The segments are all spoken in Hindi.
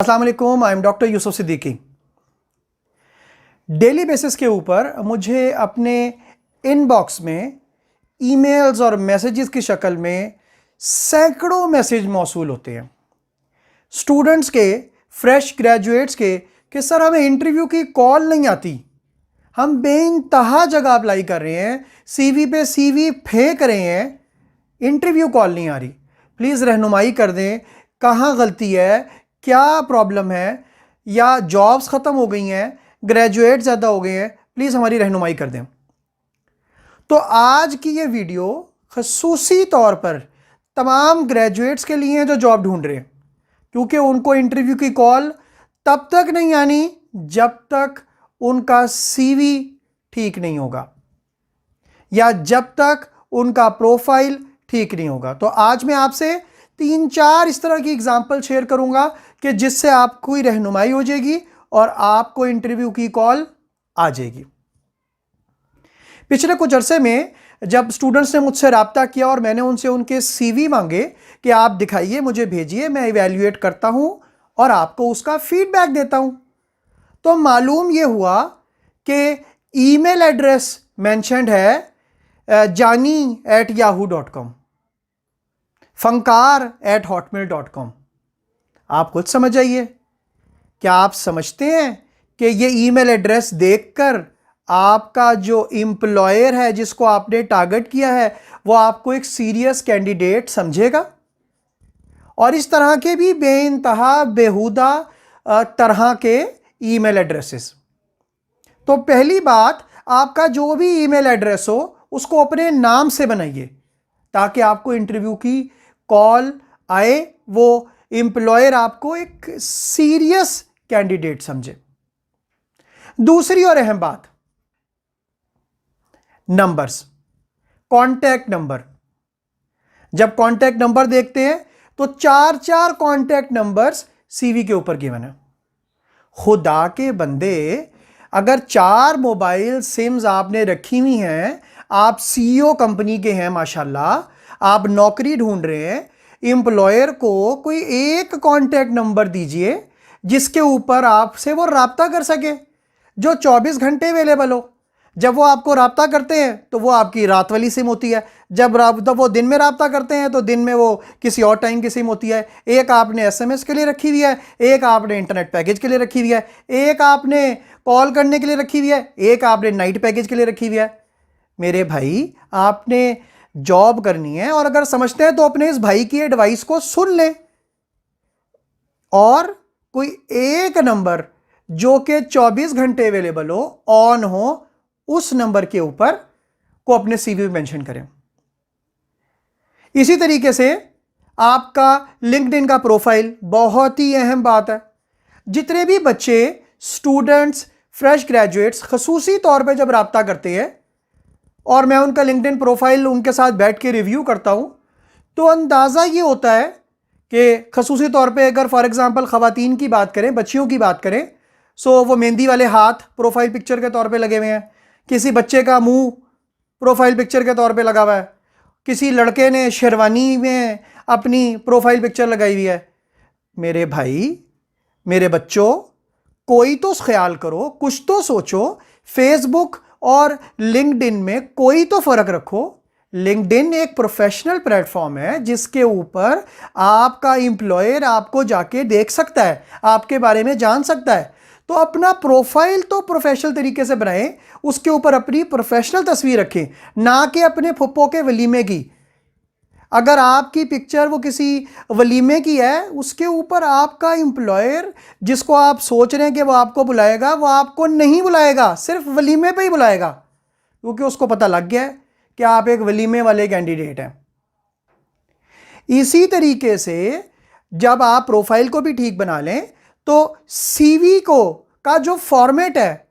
अस्सलाम वालेकुम, I am doctor Yusuf Siddiqui. Daily basis के ऊपर मुझे अपने इनबॉक्स में ईमेल्स और मैसेजेस की शक्ल में सैकड़ों मैसेज मौसूल होते हैं स्टूडेंट्स के, फ्रेश ग्रेजुएट्स के कि सर हमें इंटरव्यू की कॉल नहीं आती, हम बेइंतहा जगह अप्लाई कर रहे हैं, सीवी पे सीवी फेंक रहे हैं, इंटरव्यू कॉल नहीं आ रही। प्लीज़ रहनुमाई कर दें, कहाँ गलती है, क्या प्रॉब्लम है, या जॉब्स ख़त्म हो गई हैं, ग्रेजुएट ज़्यादा हो गए हैं, प्लीज़ हमारी रहनुमाई कर दें। तो आज की ये वीडियो ख़ुसूसी तौर पर तमाम ग्रेजुएट्स के लिए हैं जो जॉब ढूंढ रहे हैं, क्योंकि उनको इंटरव्यू की कॉल तब तक नहीं आनी जब तक उनका सीवी ठीक नहीं होगा या जब तक उनका प्रोफाइल ठीक नहीं होगा। तो आज मैं आपसे 3-4 इस तरह की एग्जाम्पल शेयर करूंगा कि जिससे आपको ही रहनुमाई हो जाएगी और आपको इंटरव्यू की कॉल आ जाएगी। पिछले कुछ अरसे में जब स्टूडेंट्स ने मुझसे रब्ता किया और मैंने उनसे उनके सीवी मांगे कि आप दिखाइए, मुझे भेजिए, मैं इवैल्यूएट करता हूं और आपको उसका फीडबैक देता हूं, तो मालूम यह हुआ कि ईमेल एड्रेस मेंशन्ड है jani@yahoo.com, funkar@hotmail.com। आप खुद समझ आइए, क्या आप समझते हैं कि ये ईमेल एड्रेस देखकर आपका जो एम्प्लॉयर है जिसको आपने टारगेट किया है वो आपको एक सीरियस कैंडिडेट समझेगा? और इस तरह के भी बेइंतहा बेहुदा तरह के ईमेल एड्रेसेस। तो पहली बात, आपका जो भी ईमेल एड्रेस हो उसको अपने नाम से बनाइए ताकि आपको इंटरव्यू की कॉल आए, वो एम्प्लॉयर आपको एक सीरियस कैंडिडेट समझे। दूसरी और अहम बात, नंबर्स, कॉन्टैक्ट नंबर। जब कॉन्टैक्ट नंबर देखते हैं तो 4-4 कॉन्टैक्ट नंबर्स सीवी के ऊपर गिवन है। खुदा के बंदे, अगर 4 मोबाइल सिम्स आपने रखी हुई हैं, आप सीईओ कंपनी के हैं माशाल्लाह, आप नौकरी ढूंढ रहे हैं, एम्प्लॉयर को कोई एक कॉन्टैक्ट नंबर दीजिए जिसके ऊपर आपसे वो राब्ता कर सके, जो 24 घंटे अवेलेबल हो। जब वो आपको राब्ता करते हैं तो वो आपकी रात वाली सिम होती है, जब वो दिन में राब्ता करते हैं तो दिन में वो किसी और टाइम की सिम होती है। एक आपने एसएमएस के लिए रखी हुई है, एक आपने इंटरनेट पैकेज के लिए रखी हुई है, एक आपने कॉल करने के लिए रखी हुई है, एक आपने नाइट पैकेज के लिए रखी हुई है। मेरे भाई, आपने जॉब करनी है और अगर समझते हैं तो अपने इस भाई की एडवाइस को सुन लें और कोई एक नंबर जो कि 24 घंटे अवेलेबल हो, ऑन हो, उस नंबर के ऊपर को अपने सीवी में मेंशन करें। इसी तरीके से आपका लिंक्डइन का प्रोफाइल बहुत ही अहम बात है। जितने भी बच्चे, स्टूडेंट्स, फ्रेश ग्रेजुएट्स ख़ुसूसी तौर पे जब राब्ता करते हैं और मैं उनका लिंक्डइन प्रोफाइल उनके साथ बैठ के रिव्यू करता हूं, तो अंदाज़ा ये होता है कि ख़ुसूसी तौर पे अगर फॉर एग्जांपल ख़वातीन की बात करें, बच्चियों की बात करें, सो वो मेहंदी वाले हाथ प्रोफाइल पिक्चर के तौर पे लगे हुए हैं, किसी बच्चे का मुंह प्रोफाइल पिक्चर के तौर पे लगा हुआ है, किसी लड़के ने शेरवानी में अपनी प्रोफाइल पिक्चर लगाई हुई है। मेरे भाई, मेरे बच्चों, कोई तो ख्याल करो, कुछ तो सोचो। फेसबुक और लिंक्डइन में कोई तो फ़र्क रखो। लिंक्डइन एक प्रोफेशनल प्लेटफॉर्म है जिसके ऊपर आपका एम्प्लॉयर आपको जाके देख सकता है, आपके बारे में जान सकता है। तो अपना प्रोफाइल तो प्रोफेशनल तरीके से बनाएं, उसके ऊपर अपनी प्रोफेशनल तस्वीर रखें, ना कि अपने फुप्पो के वलीमे की। अगर आपकी पिक्चर वो किसी वलीमे की है, उसके ऊपर आपका एम्प्लॉयर जिसको आप सोच रहे हैं कि वो आपको बुलाएगा, वो आपको नहीं बुलाएगा, सिर्फ वलीमे पे ही बुलाएगा, क्योंकि उसको पता लग गया है कि आप एक वलीमे वाले कैंडिडेट हैं। इसी तरीके से जब आप प्रोफाइल को भी ठीक बना लें तो सीवी का जो फॉर्मेट है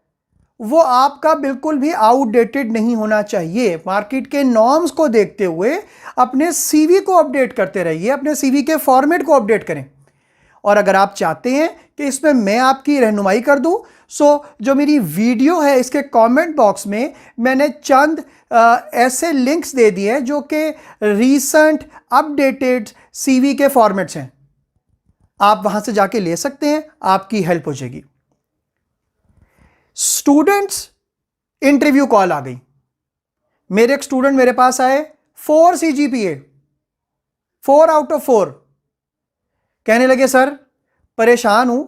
वो आपका बिल्कुल भी आउटडेटेड नहीं होना चाहिए। मार्केट के नॉर्म्स को देखते हुए अपने सीवी को अपडेट करते रहिए, अपने सीवी के फॉर्मेट को अपडेट करें। और अगर आप चाहते हैं कि इसमें मैं आपकी रहनुमाई कर दूं, सो जो मेरी वीडियो है इसके कमेंट बॉक्स में मैंने चंद ऐसे लिंक्स दे दिए हैं जो कि रीसेंट अपडेटेड सीवी के फॉर्मेट्स हैं। आप वहां से जाके ले सकते हैं, आपकी हेल्प हो जाएगी। स्टूडेंट्स, इंटरव्यू कॉल आ गई। मेरे एक स्टूडेंट मेरे पास आए, 4 CGPA, 4 आउट ऑफ 4। कहने लगे सर परेशान हूं,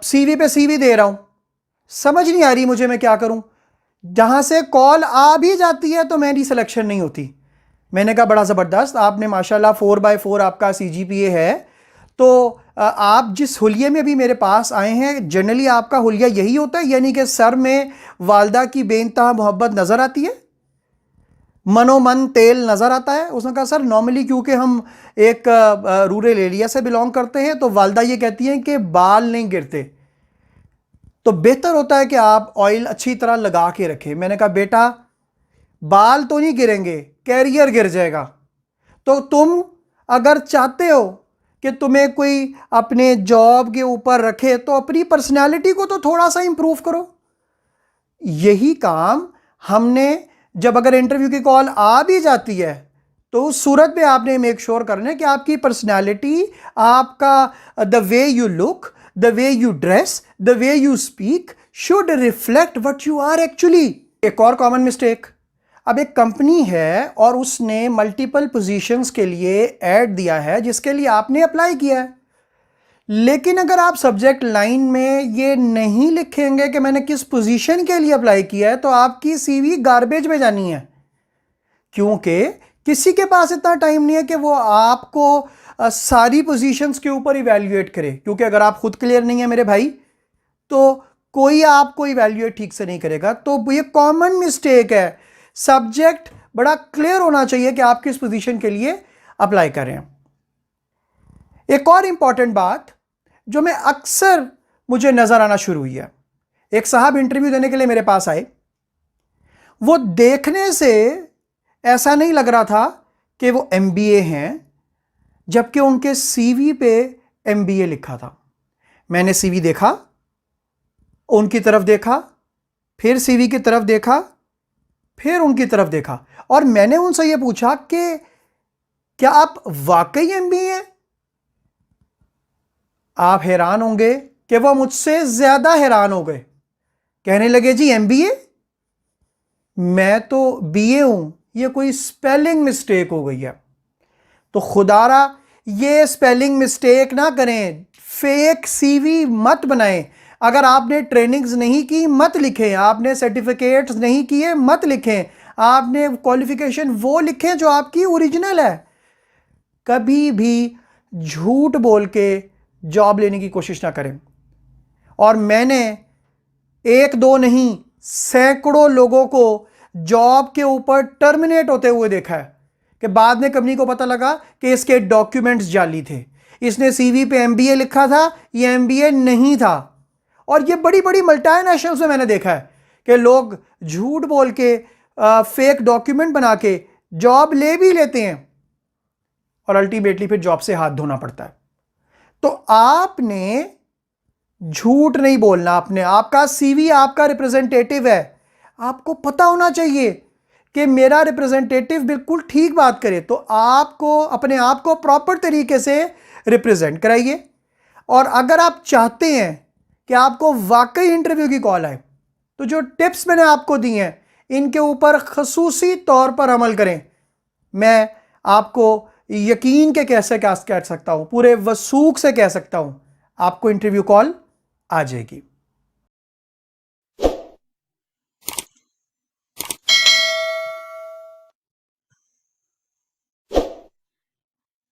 CV पे CV दे रहा हूं, समझ नहीं आ रही मुझे मैं क्या करूं, जहां से कॉल आ भी जाती है तो मेरी सिलेक्शन नहीं होती। मैंने कहा बड़ा ज़बरदस्त, आपने माशाल्लाह 4/4 आपका CGPA है, तो आप जिस हुलिये में भी मेरे पास आए हैं जनरली आपका हुलिया यही होता है, यानी कि सर में वालदा की बेइंतहा मोहब्बत नज़र आती है, मनोमन तेल नज़र आता है। उसने कहा सर नॉर्मली क्योंकि हम एक रूरल एरिया से बिलोंग करते हैं तो वालदा ये कहती हैं कि बाल नहीं गिरते, तो बेहतर होता है कि आप ऑयल अच्छी तरह लगा के रखें। मैंने कहा बेटा बाल तो नहीं गिरेंगे, कैरियर गिर जाएगा। तो तुम अगर चाहते हो कि तुम्हें कोई अपने जॉब के ऊपर रखे तो अपनी पर्सनालिटी को तो थोड़ा सा इंप्रूव करो। यही काम हमने, जब अगर इंटरव्यू की कॉल आ भी जाती है तो उस सूरत में आपने मेक श्योर करना है कि आपकी पर्सनालिटी, आपका the way you look, the way you dress, the way you speak should reflect what you are actually. एक और कॉमन मिस्टेक, अब एक कंपनी है और उसने मल्टीपल पोजीशंस के लिए ऐड दिया है जिसके लिए आपने अप्लाई किया है, लेकिन अगर आप सब्जेक्ट लाइन में ये नहीं लिखेंगे कि मैंने किस पोजीशन के लिए अप्लाई किया है तो आपकी CV गार्बेज में जानी है, क्योंकि किसी के पास इतना टाइम नहीं है कि वो आपको सारी पोजीशंस के ऊपर इवैल्यूएट करे, क्योंकि अगर आप खुद क्लियर नहीं है मेरे भाई तो कोई आपको इवैल्यूएट ठीक से नहीं करेगा। तो ये कॉमन मिस्टेक है, सब्जेक्ट बड़ा क्लियर होना चाहिए कि आप किस पोजीशन के लिए अप्लाई कर रहे हैं। एक और इंपॉर्टेंट बात जो मैं अक्सर मुझे नजर आना शुरू हुई है, एक साहब इंटरव्यू देने के लिए मेरे पास आए, वो देखने से ऐसा नहीं लग रहा था कि वो MBA हैं, जबकि उनके CV पे MBA लिखा था। मैंने CV देखा, उनकी तरफ देखा, फिर CV की तरफ देखा, फिर उनकी तरफ देखा, और मैंने उनसे यह पूछा कि क्या आप वाकई MBA हैं? आप हैरान होंगे कि वो मुझसे ज्यादा हैरान हो गए। कहने लगे जी MBA? मैं तो BA हूं, ये कोई स्पेलिंग मिस्टेक हो गई है। तो खुदारा ये स्पेलिंग मिस्टेक ना करें, फेक CV मत बनाएं। अगर आपने ट्रेनिंग्स नहीं की मत लिखें, आपने सर्टिफिकेट्स नहीं किए मत लिखें, आपने क्वालिफिकेशन वो लिखें जो आपकी ओरिजिनल है। कभी भी झूठ बोल के जॉब लेने की कोशिश ना करें। और मैंने एक दो नहीं सैकड़ों लोगों को जॉब के ऊपर टर्मिनेट होते हुए देखा है कि बाद में कंपनी को पता लगा कि इसके डॉक्यूमेंट्स जाली थे, इसने CV पे MBA लिखा था, ये MBA नहीं था। और ये बड़ी बड़ी मल्टीनेशनल्स में मैंने देखा है कि लोग झूठ बोल के फेक डॉक्यूमेंट बना के जॉब ले भी लेते हैं और अल्टीमेटली फिर जॉब से हाथ धोना पड़ता है। तो आपने झूठ नहीं बोलना, आपने, आपका CV आपका रिप्रेजेंटेटिव है, आपको पता होना चाहिए कि मेरा रिप्रेजेंटेटिव बिल्कुल ठीक बात करे, तो आपको अपने आप को प्रॉपर तरीके से रिप्रेजेंट कराइए। और अगर आप चाहते हैं कि आपको वाकई इंटरव्यू की कॉल आए तो जो टिप्स मैंने आपको दी हैं इनके ऊपर खसूसी तौर पर अमल करें। मैं आपको यकीन के कैसे कह सकता हूं, पूरे वसूख से कह सकता हूं, आपको इंटरव्यू कॉल आ जाएगी।